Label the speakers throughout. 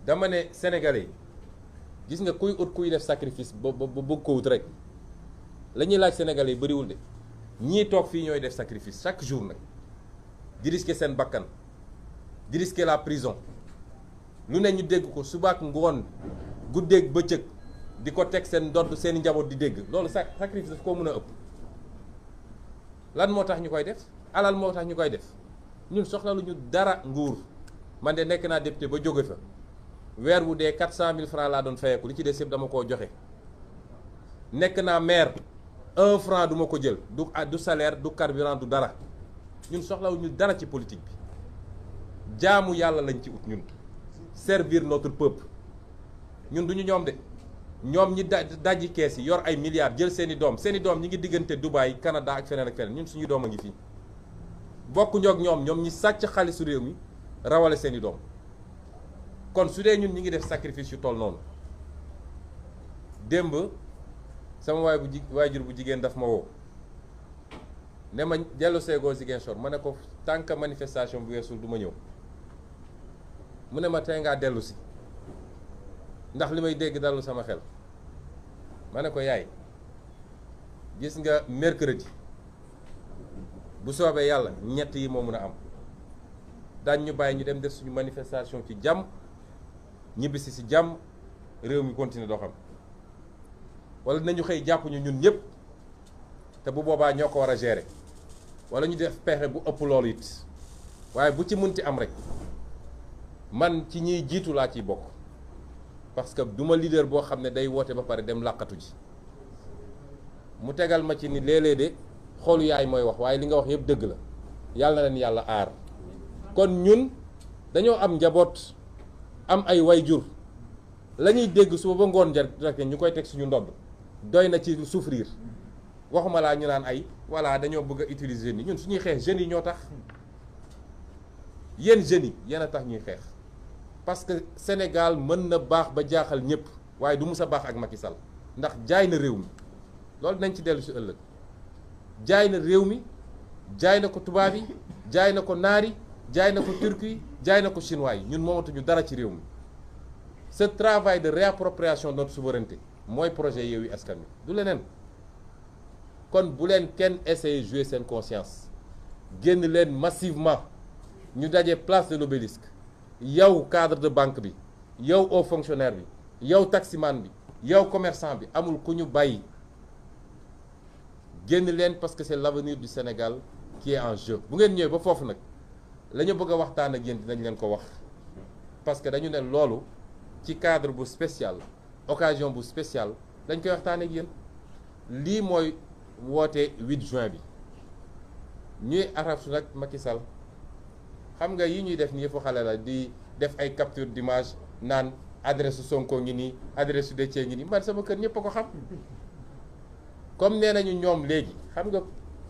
Speaker 1: dama ne sénégalais gis nga kuy def sacrifice ba bëgg ko wut rek la ñuy laaj sénégalais yi bëriwul de ñii toog fii ñooy def sacrifice chaque jour nag di risquer seen bakkan di risquer la prison lu ne ñu dégg ko subaak ngoon guddeeg bëccëg di ko teg seen ndodd seen njaboot di dégg loolu sacrifice daf koo mën a ëpp. lan moo tax ñu koy def alal moo tax ñu koy def ñun soxlaluñu dara nguur man de nekk naa député ba jóge fa weer wu dee 400 000 francs laa doon fayeeku li ci des yëpp dama koo joxe. nekk naa maire 1 franc du ma ko jël du salaire du carburant du dara ñun soxlawuñu dara ci politique bi jaamu yàlla lañ ci ut ñun servir notre peuple ñun duñu ñoom de ñoom ñi dajji kees yi yor ay milliards jël seeni doom ñi ngi diggante Dubaï Canada ak feneen ak feneen ñun suñu doom a ngi fii bokkuñu ak ñoom ñi sàcc xaalisu réew mi rawale seeni doom kon su dee ñun ñi ngi def sacrifice yu toll noonu démb sama waajur bu jigéen daf ma woo ne ma dellu seegoo Ziguinchor ma ne ko tant que manifestation bu weesul du ma ñëw mu ne ma tey ngaa dellu si ndax li may dégg dalul sama xel ma ne ko yaay gis nga mercredi bu soobee yàlla ñett yi moo mun a am daañ ñu bàyyi ñu dem def suñu manifestation ci jàmm ñibbisi si jàmm réew mi continuer doxam wala nañu xëy jàpp ñu ñun ñëpp te bu boobaa ñoo ko war a gérer wala ñu def pexe bu ëpp loolu it waaye bu ci munti am rek man ci ñiy jiitu laa ciy bokk parce que duma leader boo xam ne day woote ba pare dem làqatu ji mu tegal ma ci ni léeg-léeg de xoolu yaay mooy wax waaye li nga wax yëpp dëgg la yàlla na leen yàlla aar kon ñun dañoo am njaboot am ay wayjur la ñuy dégg suba ba ngoon rek ñu koy teg suñu ndodd doy na ci souffrir waxuma laa ñu naan ay voilà dañoo bëgg a utiliser ni ñun suñuy xeex jeunes yi ñoo tax yéen jeunes yi yéen a tax ñuy xeex parce que Sénégal mën na baax ba jaaxal ñëpp waaye du mus a baax ak Macky Sall ndax jaay na réew mi loolu nañ ci dellu si ëllëg jaay na réew mi jaay na ko tubaab yi jaay na ko naar yi jaay na ko turc yi jaay na ko chinois yi ñun moomatuñu dara ci réew mi ce travail de réappropriation de notre souveraineté mooy projet Yewwi Askan Wi du leneen kon bu leen kenn essayer jouer seen conscience génn leen massivement ñu daje place de l'Obélisque yow cadre de banque bi yow haut fonctionnaire bi yow taximan bi yow commerçant bi amul ku ñu bàyyi génn leen parce que c'est l'avenir du Sénégal qui est en jeu bu ngeen ñëwee ba foofu nag la ñu bëgg a waxtaan ak yéen dinañ leen ko wax parce que dañu ne loolu ci cadre bu spécial occasion bu spécial dañ koy waxtaan ak yéen lii mooy woote 8 juin bi ñuy araftu nag Macky Sall xam nga yi ñuy def nii yëpp xale la di def ay capture d'image naan adresse Sonko ngi nii adresse Déthié ngi nii man sama kër ñëpp a ko xam comme nee nañu ñoom léegi xam nga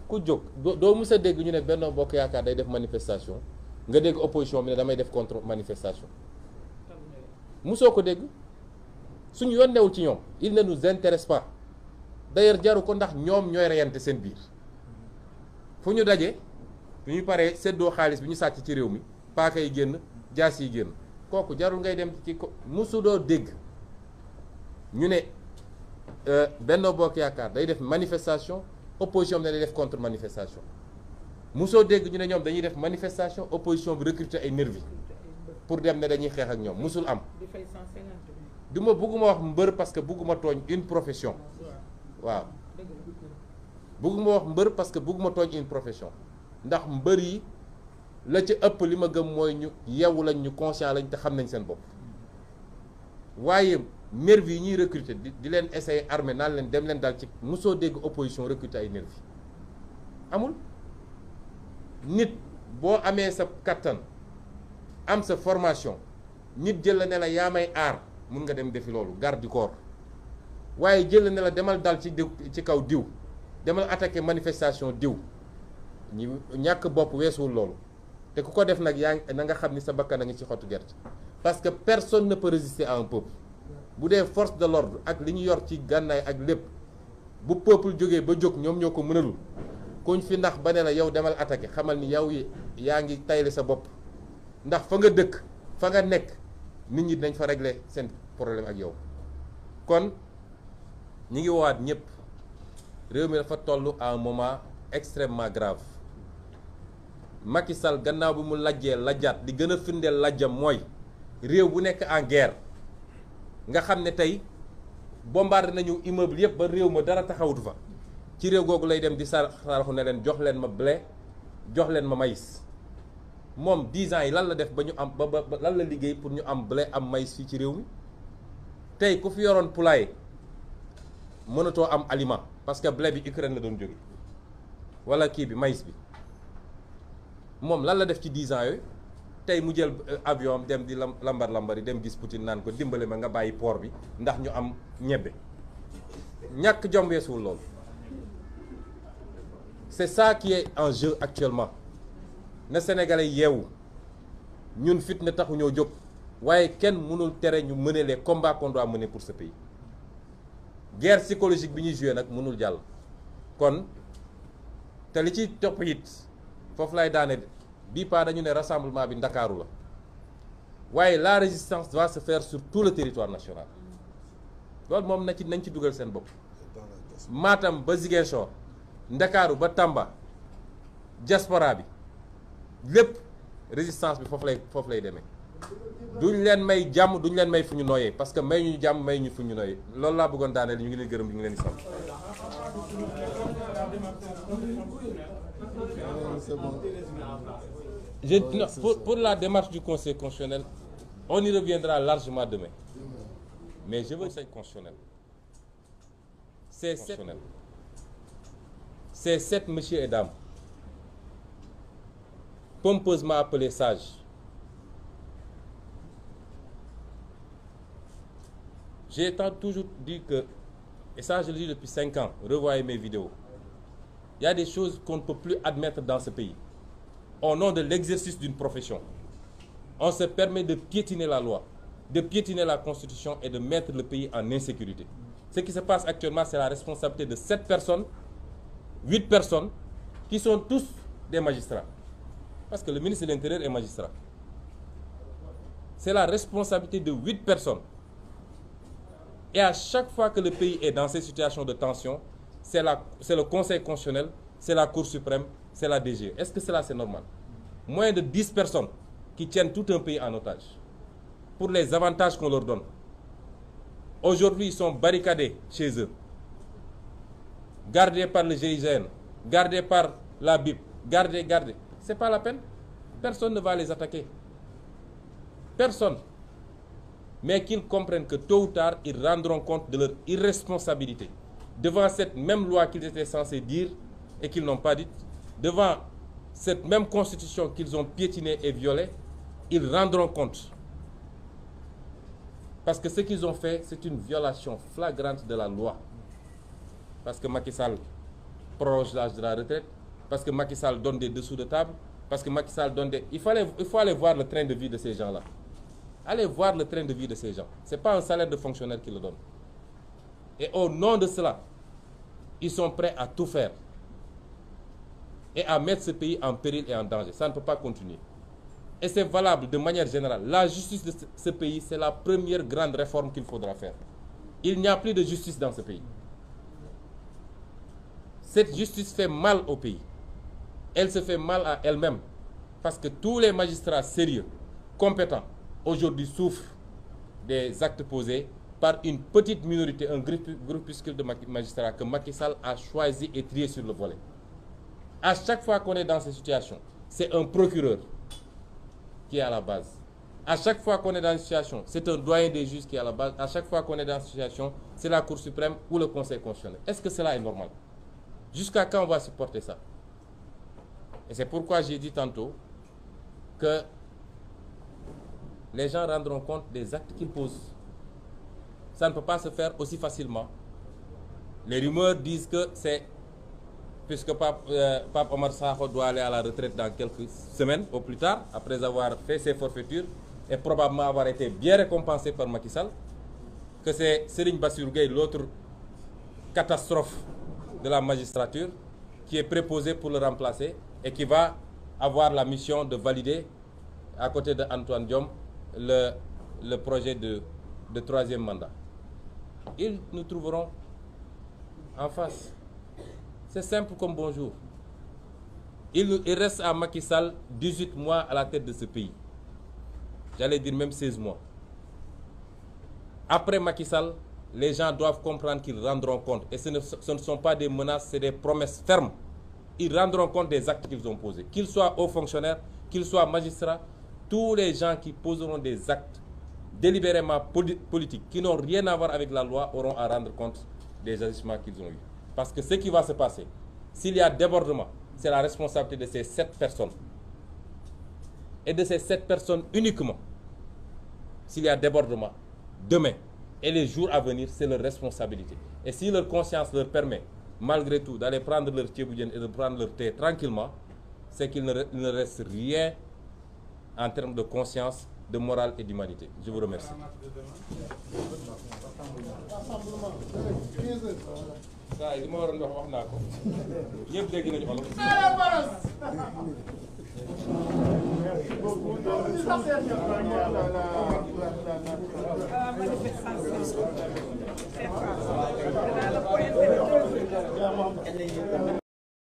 Speaker 1: ku jóg doo mës a dégg ñu ne Benno Bokk Yaakaar day def manifestation nga dégg opposition bi ne damay def contre manifestation musoo ko dégg suñu yoon newul ci ñoom il ne nous intéresse pas d'ailleurs jaru ko ndax ñoom ñooy reyante seen biir fu ñu daje bu ñu paree séddoo xaalis bi ñu sàcc ci réew mi paaka yi génn jaas yi génn kooku jarul ngay dem ci ko musudoo dégg ñu ne Benno Bokk Yaakaar day def manifestation opposition bi ne day def contre manifestation musoo dégg ñu ne ñoom dañuy def manifestation opposition bi recruter ay nervi pour dem ne dañuy xeex ak ñoom musul am du ma bëgguma wax mbër parce que bëgguma tooñ une profession waaw bëgguma wax mbër parce que bëgguma tooñ une profession ndax mbër yi la ci ëpp li ma gëm mooy ñu yeewu lañ ñu conscient lañ te xam nañ seen bopp waaye nervi yi ñuy recruter di leen essayer armé naan leen dem leen dal ci mosoo dégg opposition recruter ay nervi amul nit boo amee sa kattan am sa formation nit jël la ne la yaa may aar mun nga dem defi loolu garde du corps waaye jël la ne la demal dal ci kaw diw demal attaquer manifestation diw ñi ñàkk bopp weesuwul loolu te ku ko def nag na nga xam ni sa bakkan a ngi ci xottu gerte parce que personne ne peut résister à un peuple bu dee force de l'ordre ak li ñu yor ci gànnaay ak lépp bu peuple jógee ba jóg ñoom ñoo ko mënalul kuñ fi ndax ba ne la yow demal attaquer xamal ni yow yaa ngi tayle sa bopp ndax fa nga dëkk fa nga nekk nit ñi dinañ fa régler seen problème ak yow. kon ñi ngi woowaat ñëpp réew mi dafa toll à un moment extrêmement grave Macky Sall gannaaw bi mu lajjee lajjaat di gën a firndeel lajjam mooy réew bu nekk en guerre nga xam ne tey bombardé nañu immeuble yëpp ba réew ma dara taxawutu fa ci réew googu lay dem di saraxu ne leen jox leen ma blé jox leen ma maïs moom 10 ans yi lan la def ba ñu am ba lan la liggéey pour ñu am blé am maïs fii ci réew mi tey ku fi yoroon poulailler mënatoo am aliment parce que blé bi Ukraine la doon jóge wala kii bi maïs bi moom lan la def ci 10 ans yooyu tey mu jël avion dem di lambar yi dem gis Poutine naan ko dimbale ma nga bàyyi port bi ndax ñu am ñebbe ñàkk jom weesuwul loolu. C'est ça qui est en jeu actuellement na Sénégalais yeewu ñun fitna taxu ñoo jóg waaye kenn mënul tere ñu mener les combats qu'on doit mener pour ce pays guerre psychologique bi ñuy joué nag mënul jàll. kon te li ci topp it foofu lay daane bii pas dañu ne rassemblement bi Ndakaaru la waaye la résistance doit se faire sur tout le territoire national loolu moom nañ ci dugal seen bopp. Matam ba Ziguinchor Ndakaaru ba Tamba diaspora bi lépp résistance bi foofu lay demee duñ leen may jàmm duñ leen may fu ñu nooyee parce que may ñu jàmm may ñu fu ñu nooyee loolu laa bëggoon daaneel ñu ngi leen gërëm ñu ngi leen di sant. Pour la démarche du Conseil constitutionnel, on y reviendra largement demain. Mais je veux le Conseil constitutionnel. C'est 7 messieurs et dames, pompeusement appelés sages. J'ai toujours dit que, et ça je le dis depuis 5 ans, revoyez mes vidéos, il y a des choses qu'on ne peut plus admettre dans ce pays. Au nom de l'exercice d'une profession, on se permet de piétiner la loi, de piétiner la Constitution et de mettre le pays en insécurité. Ce qui se passe actuellement, c'est la responsabilité de 7 personnes, 8 personnes, qui sont tous des magistrats. Parce que le ministre de l'Intérieur est magistrat. C'est la responsabilité de 8 personnes. Et à chaque fois que le pays est dans ces situations de tension, c'est le Conseil constitutionnel, c'est la Cour suprême, c'est la DG. Est-ce que cela c'est normal? Moins de 10 personnes qui tiennent tout un pays en otage pour les avantages qu'on leur donne. Aujourd'hui, ils sont barricadés chez eux, gardés par le GIGN, gardés par la BIP, gardés. C'est pas la peine. Personne ne va les attaquer. Personne. Mais qu'ils comprennent que tôt ou tard, ils rendront compte de leur irresponsabilité devant cette même loi qu'ils étaient censés dire et qu'ils n'ont pas dite, devant cette même constitution qu'ils ont piétinée et violée, ils rendront compte. Parce que ce qu'ils ont fait, c'est une violation flagrante de la loi. Parce que Macky Sall prolonge l'âge de la retraite, parce que Macky Sall donne des dessous de table, parce que Macky Sall donne des... Il faut aller voir le train de vie de ces gens-là. Allez voir le train de vie de ces gens. Ce n'est pas un salaire de fonctionnaire qui le donne. Et au nom de cela, ils sont prêts à tout faire et à mettre ce pays en péril et en danger. Ça ne peut pas continuer. Et c'est valable de manière générale. La justice de ce pays, c'est la première grande réforme qu'il faudra faire. Il n'y a plus de justice dans ce pays. Cette justice fait mal au pays. Elle se fait mal à elle-même. Parce que tous les magistrats sérieux, compétents, aujourd'hui souffrent des actes posés par une petite minorité, un groupuscule de magistrats que Macky Sall a choisi et trié sur le volet. À chaque fois qu'on est dans ces situations, c'est un procureur qui est à la base. À chaque fois qu'on est dans une situation, c'est un doyen des juges qui est à la base. À chaque fois qu'on est dans une situation, c'est la Cour suprême ou le Conseil constitutionnel. Est-ce que cela est normal? Jusqu'à quand on va supporter ça? Et c'est pourquoi j'ai dit tantôt que les gens rendront compte des actes qu'ils posent. Ça ne peut pas se faire aussi facilement. Les rumeurs disent que c'est, puisque Pape Omar Sakho doit aller à la retraite dans quelques semaines au plus tard, après avoir fait ses forfaitures et probablement avoir été bien récompensé par Macky Sall, que c'est Serigne Bassirou Gueye, l'autre catastrophe de la magistrature, qui est préposé pour le remplacer et qui va avoir la mission de valider, à côté de Antoine Diome, le projet de troisième mandat. Ils nous trouveront en face. C'est simple comme bonjour. Il reste à Macky Sall 18 mois à la tête de ce pays. J'allais dire même 16 mois. Après Macky Sall, les gens doivent comprendre qu'ils rendront compte. Et ce ne sont pas des menaces, c'est des promesses fermes. Ils rendront compte des actes qu'ils ont posés. Qu'ils soient hauts fonctionnaires, qu'ils soient magistrats, tous les gens qui poseront des actes délibérément politiques, qui n'ont rien à voir avec la loi, auront à rendre compte des agissements qu'ils ont eus. Parce que ce qui va se passer, s'il y a débordement, c'est la responsabilité de ces 7 personnes. Et de ces 7 personnes uniquement. S'il y a débordement, demain et les jours à venir, c'est leur responsabilité. Et si leur conscience leur permet, malgré tout, d'aller prendre leur tchéboudienne et de prendre leur thé tranquillement, c'est qu'il ne reste rien en termes de conscience, de morale et d'humanité. Je vous remercie. saa yi li ma waroon wax naa ko ñëpp dégg nañu olof. Merci beaucoup.